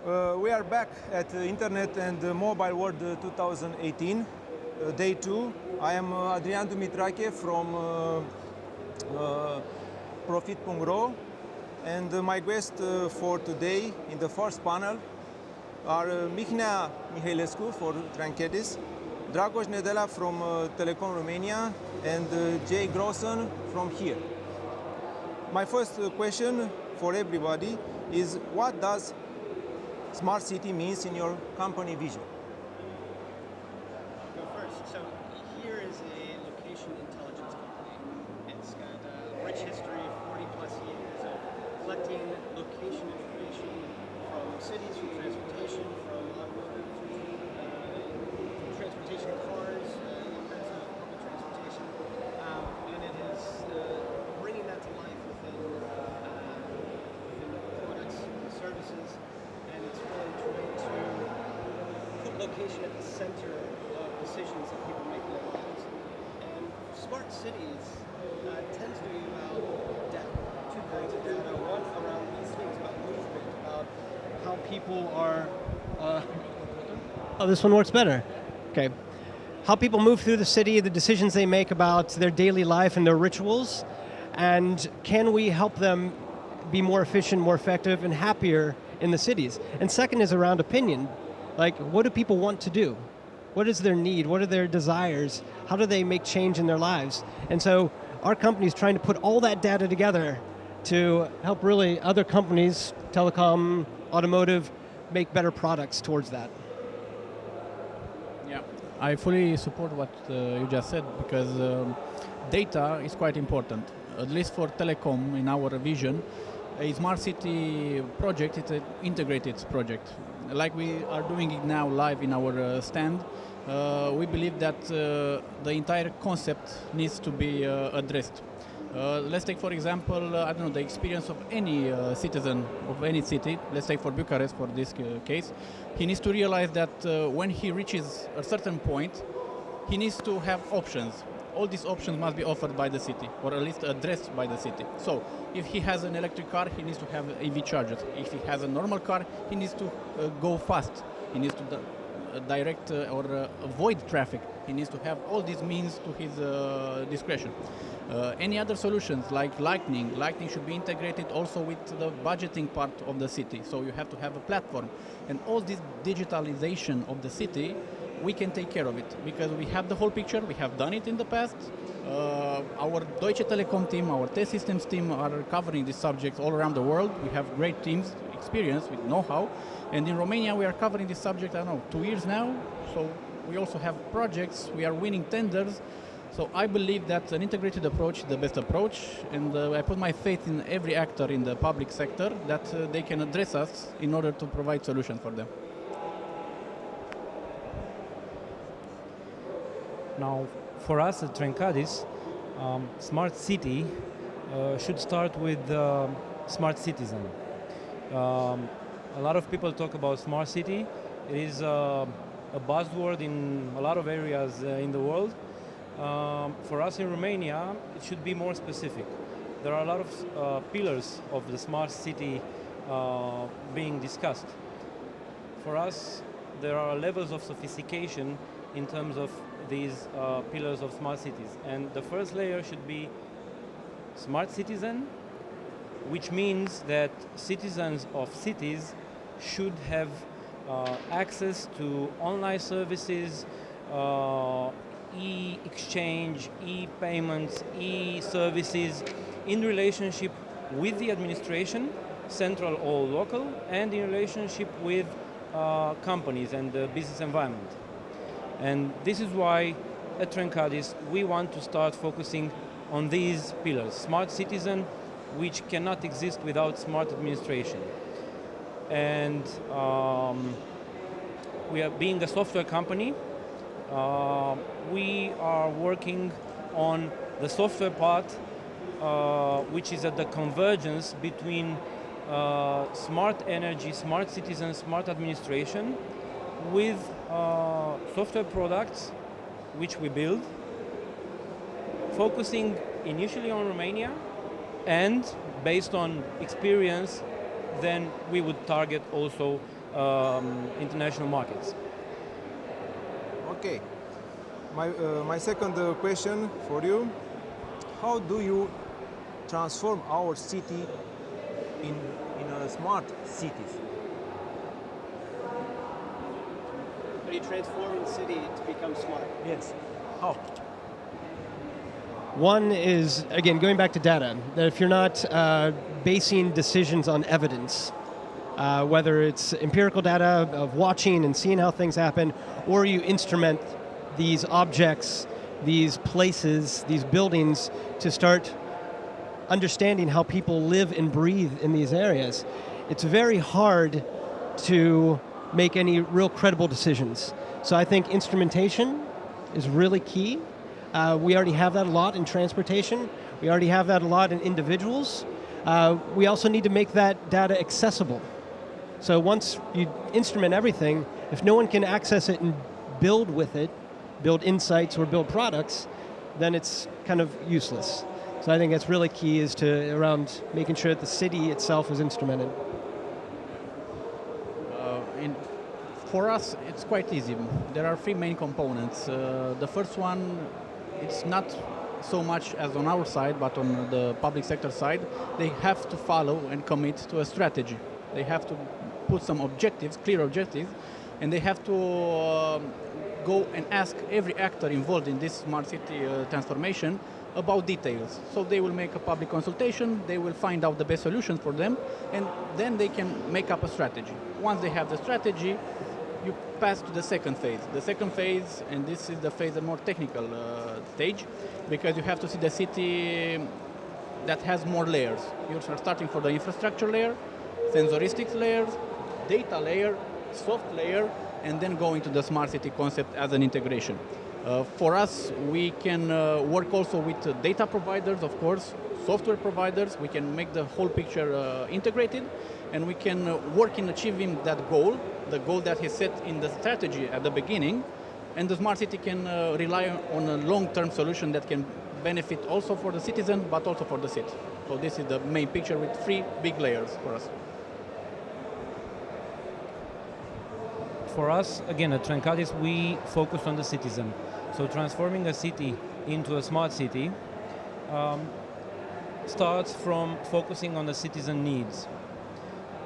We are back at Internet and Mobile World 2018, day 2. I am Adrian Dumitrache from Profit.ro, and my guests for today in the first panel are Mihnea Mihailescu for Trencadis, Dragoș Nedela from Telekom Romania, and Jay Grossen from here. My first question for everybody is, what does smart city means in your company vision? I'll go first. So here is a location intelligence company. It's got a rich history of 40 plus years of collecting location information from cities, from transportation, from automotive, from transportation cars, all kinds of public transportation, and it is bringing that to life within products and services. And it's really trying to put location at the center of decisions that people make in their lives. And smart cities tends to be about data, 2 kinds of data. One around these things, about movement, about how people are... Oh, this one works better. Okay. How people move through the city, the decisions they make about their daily life and their rituals, and can we help them be more efficient, more effective, and happier in the cities? And second is around opinion. Like, what do people want to do? What is their need? What are their desires? How do they make change in their lives? And so our company is trying to put all that data together to help really other companies, telecom, automotive, make better products towards that. Yeah, I fully support what you just said, because data is quite important. At least for Telekom, in our vision, a smart city project, it's an integrated project. Like we are doing it now live in our stand, we believe that the entire concept needs to be addressed. Let's take, for example, I don't know, the experience of any citizen of any city. Let's take for Bucharest, for this case. He needs to realize that when he reaches a certain point, he needs to have options. All these options must be offered by the city, or at least addressed by the city. So, if he has an electric car, he needs to have EV chargers. If he has a normal car, he needs to go fast. He needs to direct or avoid traffic. He needs to have all these means to his discretion. Any other solutions like lighting should be integrated also with the budgeting part of the city. So you have to have a platform. And all this digitalization of the city, we can take care of it because we have the whole picture. We have done it in the past. Our Deutsche Telekom team, our test systems team are covering this subject all around the world. We have great teams, experience with know-how. And in Romania, we are covering this subject, I don't know, 2 years now. So we also have projects. We are winning tenders. So I believe that an integrated approach is the best approach. And I put my faith in every actor in the public sector that they can address us in order to provide solutions for them. Now, for us at Trencadis, smart city should start with smart citizen. A lot of people talk about smart city. It is a buzzword in a lot of areas in the world. For us in Romania, it should be more specific. There are a lot of pillars of the smart city being discussed. For us, there are levels of sophistication in terms of these pillars of smart cities. And the first layer should be smart citizen, which means that citizens of cities should have access to online services, e-exchange, e-payments, e-services in relationship with the administration, central or local, and in relationship with companies and the business environment. And this is why at Trencadis we want to start focusing on these pillars. Smart citizen, which cannot exist without smart administration. And we are being a software company. We are working on the software part, which is at the convergence between smart energy, smart citizen, smart administration, with software products which we build, focusing initially on Romania, and based on experience, then we would target also international markets. Okay. My second question for you: how do you transform our city in a smart cities? How do you transform the city to become smart? Yes. How? One is, again, going back to data, that if you're not basing decisions on evidence, whether it's empirical data of watching and seeing how things happen, or you instrument these objects, these places, these buildings to start understanding how people live and breathe in these areas, it's very hard to make any real credible decisions. So I think instrumentation is really key. We already have that a lot in transportation. We already have that a lot in individuals. We also need to make that data accessible. So once you instrument everything, if no one can access it and build with it, build insights or build products, then it's kind of useless. So I think that's really key, is to around making sure that the city itself is instrumented. For us, it's quite easy. There are three main components. The first one, it's not so much as on our side, but on the public sector side, they have to follow and commit to a strategy. They have to put some objectives, clear objectives, and they have to go and ask every actor involved in this smart city transformation about details. So they will make a public consultation, they will find out the best solutions for them, and then they can make up a strategy. Once they have the strategy, you pass to the second phase. The second phase, and this is the phase, the more technical stage, because you have to see the city that has more layers. You're starting for the infrastructure layer, sensoristics layers, data layer, soft layer, and then go into the smart city concept as an integration. For us, we can work also with data providers, of course, software providers. We can make the whole picture integrated, and we can work in achieving that goal, the goal that is set in the strategy at the beginning, and the smart city can rely on a long-term solution that can benefit also for the citizen, but also for the city. So this is the main picture with three big layers for us. For us, again, at Trencadis, we focus on the citizen. So transforming a city into a smart city starts from focusing on the citizen needs.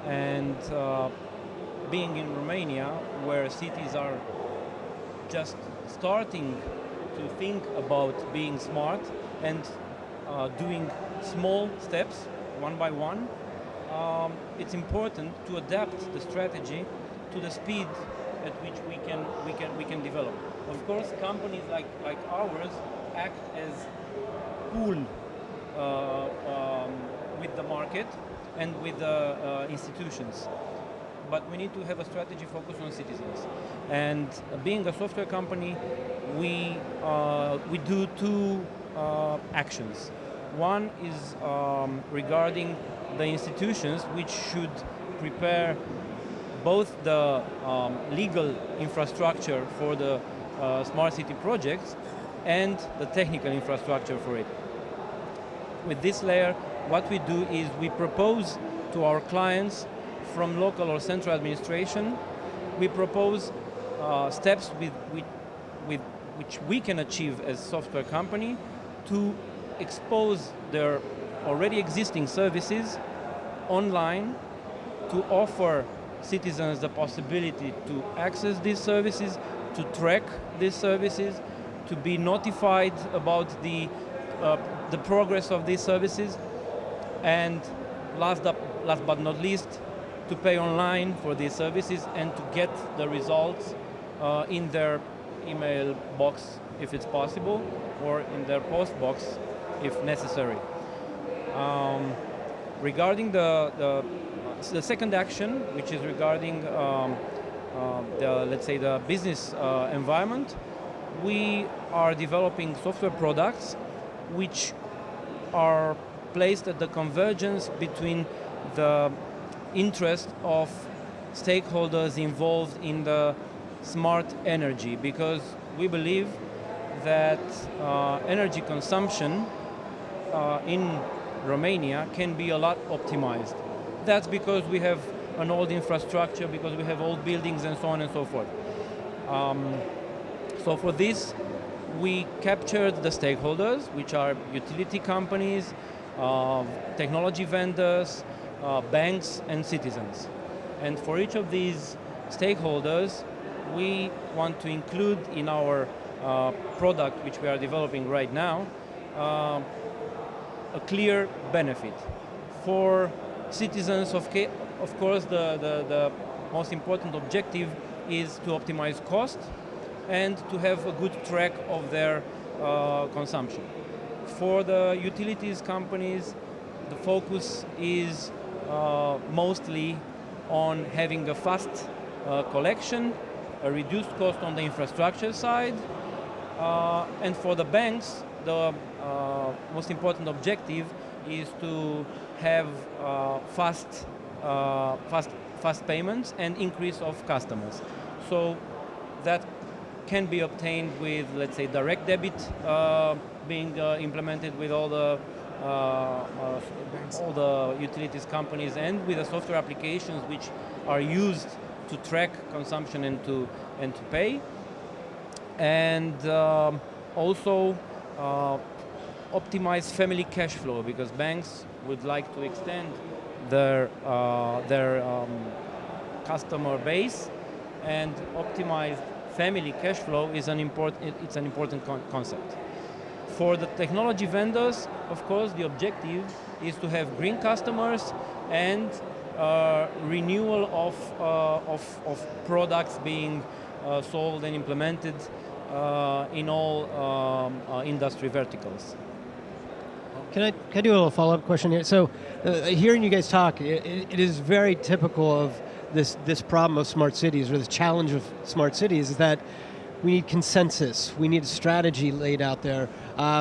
And being in Romania, where cities are just starting to think about being smart and doing small steps, one by one, it's important to adapt the strategy to the speed at which we can develop. Of course, companies like ours act as pool with the market and with the institutions. But we need to have a strategy focused on citizens. And being a software company, we do two actions. One is regarding the institutions, which should prepare both the legal infrastructure for the smart city projects and the technical infrastructure for it. With this layer, what we do is we propose to our clients from local or central administration, we propose steps with which we can achieve as a software company to expose their already existing services online, to offer citizens the possibility to access these services, to track these services, to be notified about the progress of these services, and last but not least, to pay online for these services and to get the results in their email box if it's possible, or in their post box if necessary. Regarding the second action, which is regarding let's say the business environment, we are developing software products which are placed at the convergence between the interest of stakeholders involved in the smart energy, because we believe that energy consumption in Romania can be a lot optimized. That's because we have an old infrastructure because we have old buildings and so on and so forth. So for this, we captured the stakeholders, which are utility companies, technology vendors, banks, and citizens. And for each of these stakeholders, we want to include in our product, which we are developing right now, a clear benefit. For citizens, of course, the most important objective is to optimize cost and to have a good track of their consumption. For the utilities companies, the focus is mostly on having a fast collection, a reduced cost on the infrastructure side, and for the banks, the most important objective is to have fast payments and increase of customers. So that can be obtained with, let's say, direct debit being implemented with all the utilities companies, and with the software applications which are used to track consumption and to pay, and also optimize family cash flow, because banks would like to extend their customer base, and optimized family cash flow is an important concept. For the technology vendors, of course, the objective is to have green customers and renewal of products being sold and implemented in all industry verticals. Can I do a little follow-up question here? So, hearing you guys talk, it is very typical of this problem of smart cities, or this challenge of smart cities, is that we need consensus, we need a strategy laid out there,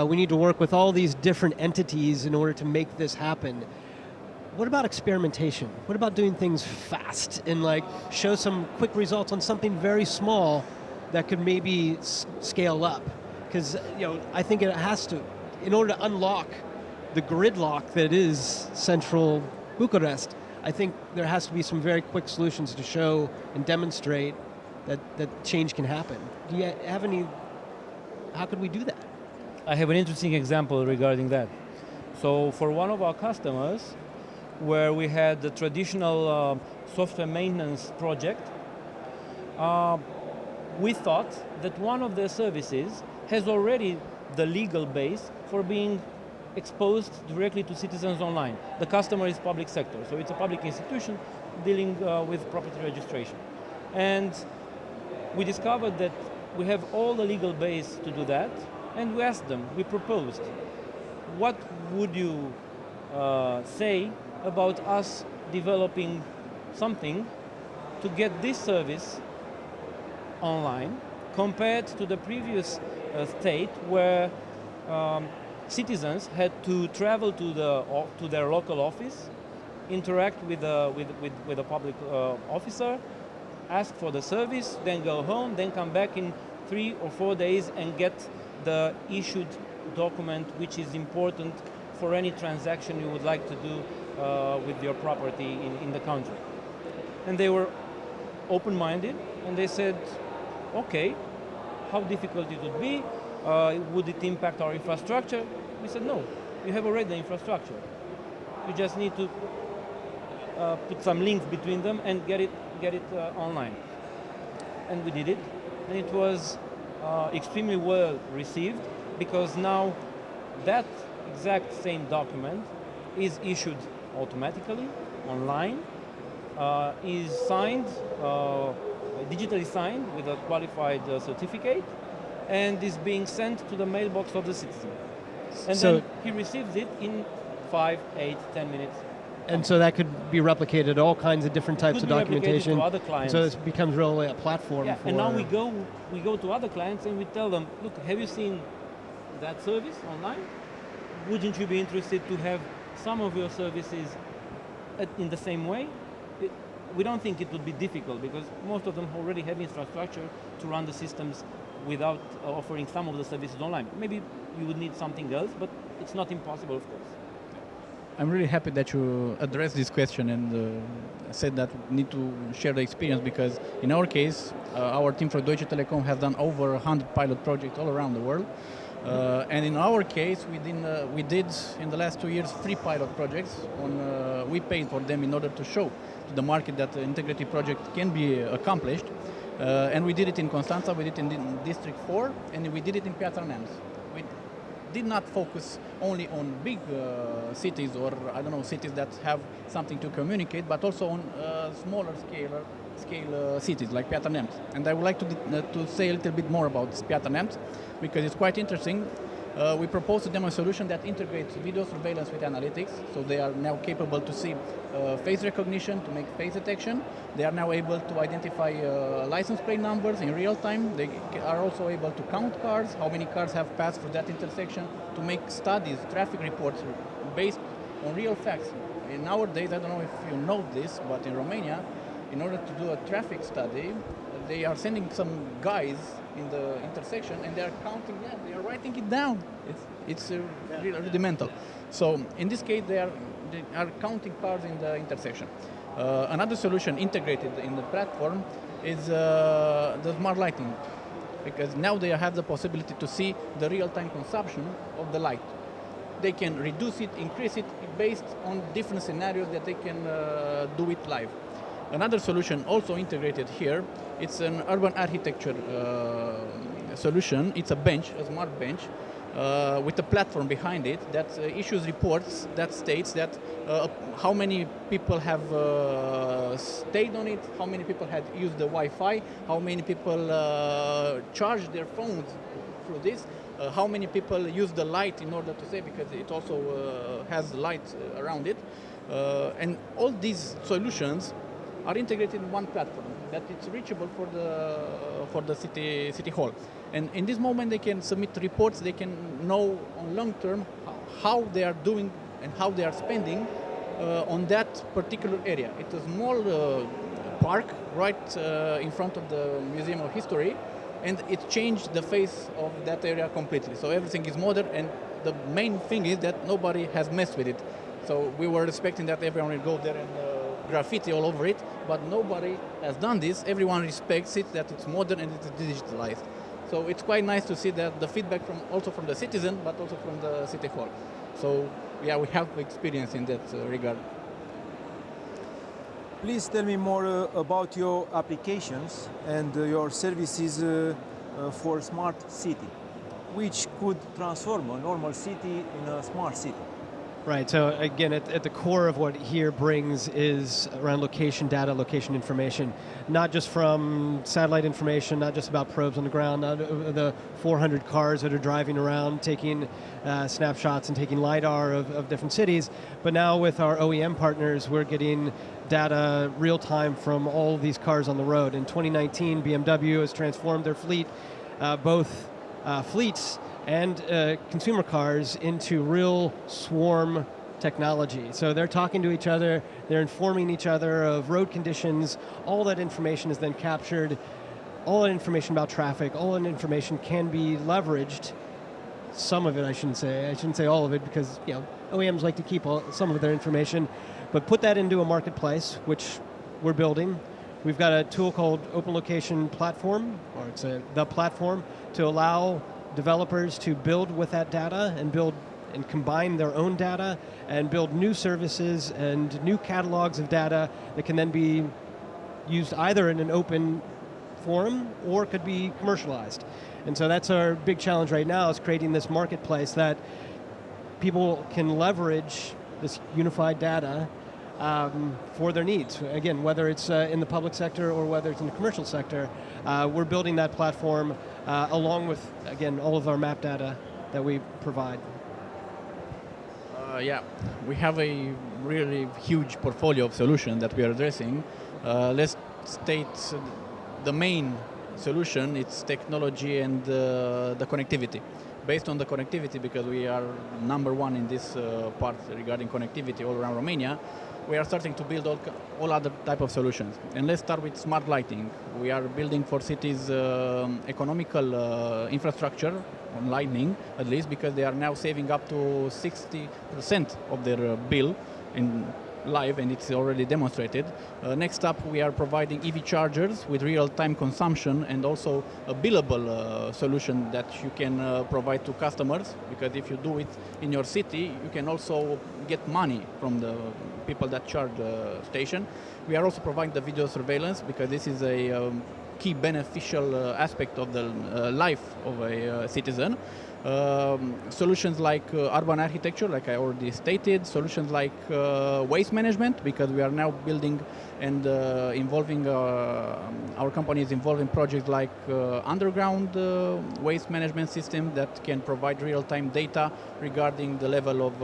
we need to work with all these different entities in order to make this happen. What about experimentation? What about doing things fast and show some quick results on something very small that could maybe scale up? Because I think it has to, in order to unlock the gridlock that is central Bucharest, I think there has to be some very quick solutions to show and demonstrate that change can happen. Do you have any, how could we do that? I have an interesting example regarding that. So for one of our customers, where we had the traditional software maintenance project, we thought that one of their services has already the legal base for being exposed directly to citizens online. The customer is public sector, so it's a public institution dealing with property registration. And we discovered that we have all the legal base to do that, and we asked them, we proposed, what would you say about us developing something to get this service online, compared to the previous state where citizens had to travel to their local office, interact with a public officer, ask for the service, then go home, then come back in 3 or 4 days and get the issued document, which is important for any transaction you would like to do with your property in the country. And they were open-minded, and they said, okay, how difficult it would be? Would it impact our infrastructure? We said, no, you have already the infrastructure. You just need to put some links between them and get it online. And we did it, and it was extremely well received, because now that exact same document is issued automatically online, is signed, digitally signed with a qualified certificate, and is being sent to the mailbox of the citizen. And then he receives it in 5, 8, 10 minutes. And so that could be replicated, all kinds of different types of documentation. To other clients. So this becomes really a platform for... And now we go to other clients and we tell them, look, have you seen that service online? Wouldn't you be interested to have some of your services in the same way? We don't think it would be difficult, because most of them already have infrastructure to run the systems without offering some of the services online. Maybe you would need something else, but it's not impossible, of course. I'm really happy that you addressed this question and said that we need to share the experience, because in our case, our team from Deutsche Telekom has done over 100 pilot projects all around the world. And in our case, we did in the last 2 years 3 pilot projects. We paid for them in order to show to the market that the integrated project can be accomplished. And we did it in Constanța, we did it in District 4, and we did it in Piatra Neamț. We did not focus only on big cities or, I don't know, cities that have something to communicate, but also on smaller scale cities like Piatra Neamț. And I would like to say a little bit more about Piatra Neamț, because it's quite interesting. We proposed to them a solution that integrates video surveillance with analytics, so they are now capable to see face recognition, to make face detection. They are now able to identify license plate numbers in real time. They are also able to count cars, how many cars have passed through that intersection, to make studies, traffic reports based on real facts. Nowadays, I don't know if you know this, but in Romania, in order to do a traffic study, they are sending some guys in the intersection and they are counting, they are writing it down. It's really mental. So in this case, they are counting cars in the intersection. Another solution integrated in the platform is the smart lighting, because now they have the possibility to see the real-time consumption of the light. They can reduce it, increase it, based on different scenarios that they can do it live. Another solution also integrated here, it's an urban architecture solution. It's a bench, a smart bench, with a platform behind it that issues reports that states that how many people have stayed on it, how many people had used the Wi-Fi, how many people charged their phones through this, how many people use the light in order to say, because it also has light around it. And all these solutions are integrated in one platform that it's reachable for the city hall. And in this moment they can submit reports, they can know on long term how they are doing and how they are spending on that particular area. It's a small park right in front of the Museum of History, and it changed the face of that area completely. So everything is modern, and the main thing is that nobody has messed with it. So we were expecting that everyone will go there and graffiti all over it, but nobody has done this. Everyone respects it, that it's modern and it's digitalized. So it's quite nice to see that the feedback also from the citizen, but also from the city hall. So yeah, we have experience in that regard. Please tell me more about your applications and your services for smart city, which could transform a normal city in a smart city. Right, so again, at the core of what HERE brings is around location data, location information, not just from satellite information, not just about probes on the ground, not the 400 cars that are driving around taking snapshots and taking LiDAR of different cities, but now with our OEM partners, we're getting data real time from all of these cars on the road. In 2019, BMW has transformed their fleet, both fleets and consumer cars, into real swarm technology. So they're talking to each other, they're informing each other of road conditions, all that information is then captured, all that information about traffic, all that information can be leveraged. Some of it, I shouldn't say all of it, because OEMs like to keep some of their information, but put that into a marketplace, which we're building. We've got a tool called Open Location Platform, or it's the platform to allow developers to build with that data and build and combine their own data and build new services and new catalogs of data that can then be used either in an open forum or could be commercialized. And so that's our big challenge right now, is creating this marketplace that people can leverage this unified data for their needs. Again, whether it's in the public sector or whether it's in the commercial sector, we're building that platform along with, again, all of our map data that we provide. Yeah, we have a really huge portfolio of solutions that we are addressing. Let's state the main solution, it's technology and the connectivity. Based on the connectivity, because we are number one in this part regarding connectivity all around Romania, we are starting to build all other type of solutions. And let's start with smart lighting. We are building for cities economical infrastructure on lighting, at least, because they are now saving up to 60% of their bill in live, and it's already demonstrated. Next up, we are providing EV chargers with real-time consumption and also a billable solution that you can provide to customers, because if you do it in your city, you can also get money from the people that charge the station. We are also providing the video surveillance, because this is a key beneficial aspect of the life of a citizen. Solutions like urban architecture, like I already stated, solutions like waste management, because we are now building and involving, our company is involved in projects like underground waste management system that can provide real-time data regarding the level of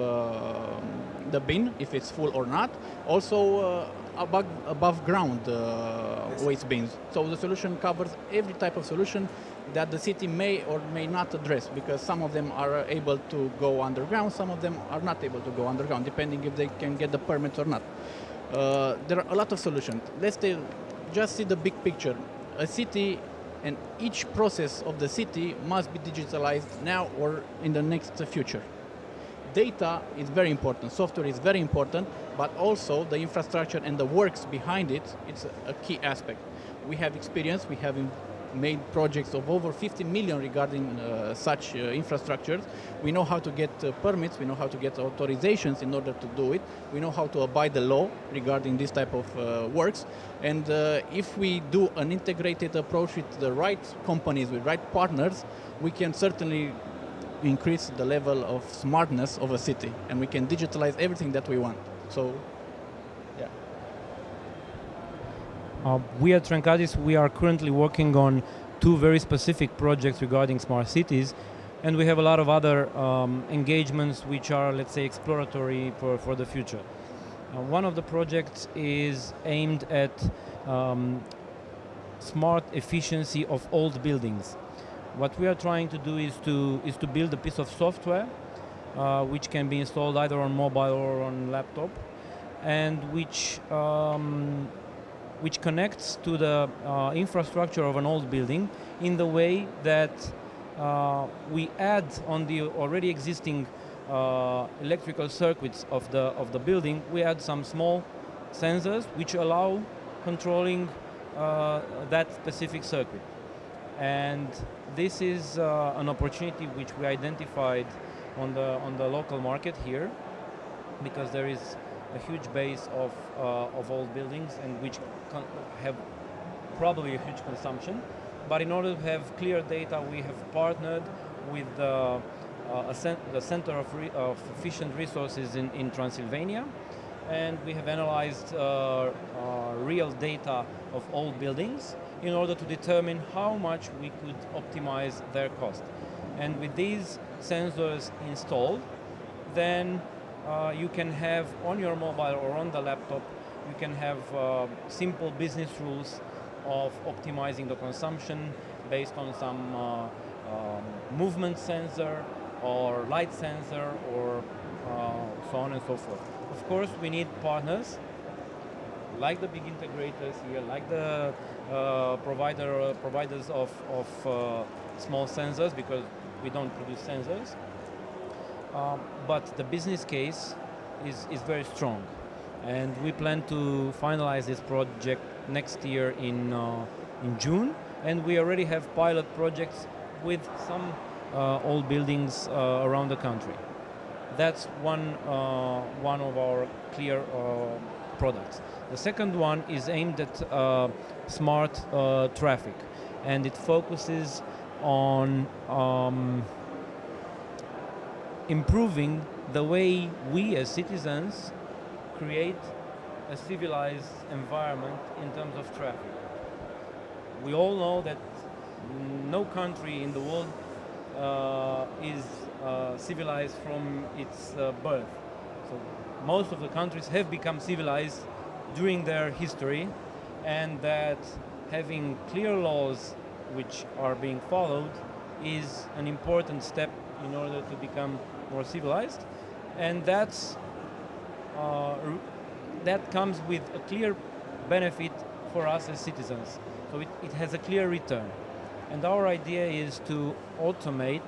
the bin, if it's full or not. Also above ground waste bins. So the solution covers every type of solution that the city may or may not address, because some of them are able to go underground, some of them are not able to go underground, depending if they can get the permits or not. There are a lot of solutions. Let's just see the big picture. A city and each process of the city must be digitalized now or in the next future. Data is very important, software is very important, but also the infrastructure and the works behind it, it's a key aspect. We have experience, we have made projects of over 50 million regarding such infrastructures. We know how to get permits, we know how to get authorizations in order to do it. We know how to abide the law regarding this type of works. And if we do an integrated approach with the right companies, with right partners, we can certainly increase the level of smartness of a city, and we can digitalize everything that we want. So, yeah. We at Trencadis, we are currently working on two very specific projects regarding smart cities, and we have a lot of other engagements which are, let's say, exploratory for the future. One of the projects is aimed at smart efficiency of old buildings. What we are trying to do is to build a piece of software which can be installed either on mobile or on laptop, and which connects to the infrastructure of an old building in the way that we add on the already existing electrical circuits of the building. We add some small sensors which allow controlling that specific circuit. And this is an opportunity which we identified on the local market here, because there is a huge base of old buildings and which have probably a huge consumption. But in order to have clear data, we have partnered with the Center of Efficient Resources in Transylvania, and we have analyzed real data of old buildings in order to determine how much we could optimize their cost. And with these sensors installed, then you can have on your mobile or on the laptop, you can have simple business rules of optimizing the consumption based on some movement sensor or light sensor or so on and so forth. Of course, we need partners like the big integrators here, like the providers of small sensors, because we don't produce sensors. But the business case is very strong, and we plan to finalize this project next year in June, and we already have pilot projects with some old buildings around the country. That's one of our clear products. The second one is aimed at smart traffic, and it focuses on improving the way we as citizens create a civilized environment in terms of traffic. We all know that no country in the world is civilized from its birth. So most of the countries have become civilized during their history, and that having clear laws which are being followed is an important step in order to become more civilized. And that's that comes with a clear benefit for us as citizens. So it has a clear return. And our idea is to automate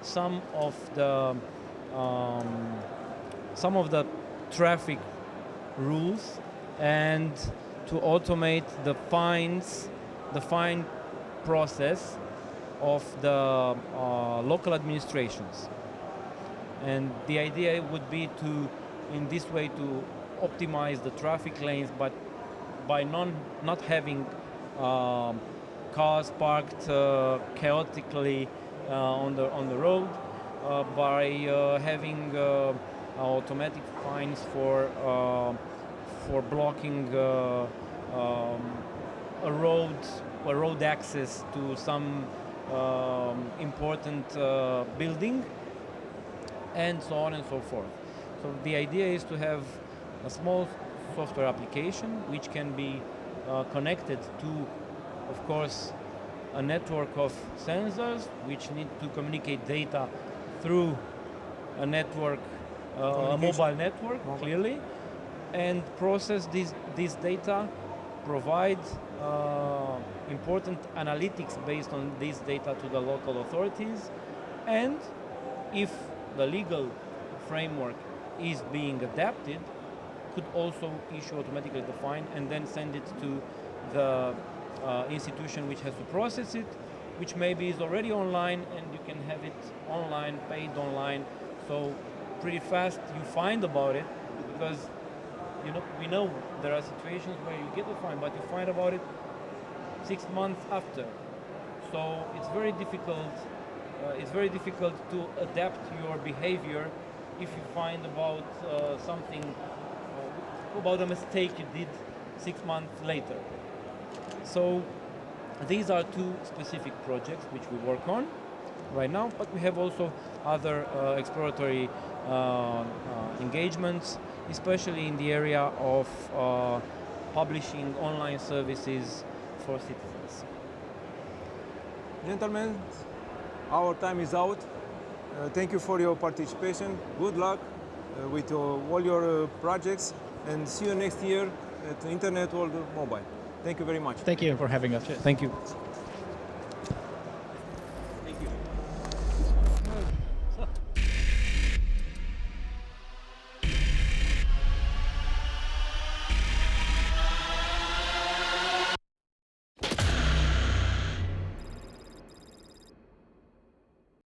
some of the traffic rules and to automate the fine process of the local administrations. And the idea would be to, in this way, to optimize the traffic lanes, but by not having cars parked chaotically on the road, by having automatic fines for blocking a road access to some important building, and so on and so forth. So the idea is to have a small software application which can be connected to, of course, a network of sensors which need to communicate data through a network, a mobile network, clearly, and process this data, provide important analytics based on this data to the local authorities, and if the legal framework is being adapted, could also issue automatically the fine and then send it to the institution which has to process it, which maybe is already online, and you can have it online, paid online. So pretty fast you find about it, because we know there are situations where you get the fine, but you find about it 6 months after. So it's very difficult. It's very difficult to adapt your behavior if you find about something, about a mistake you did 6 months later. So these are two specific projects which we work on right now, but we have also other exploratory engagements, especially in the area of publishing online services for citizens. Gentlemen, our time is out. Thank you for your participation. Good luck with all your projects, and see you next year at Internet World Mobile. Thank you very much. Thank you for having us. Thank you.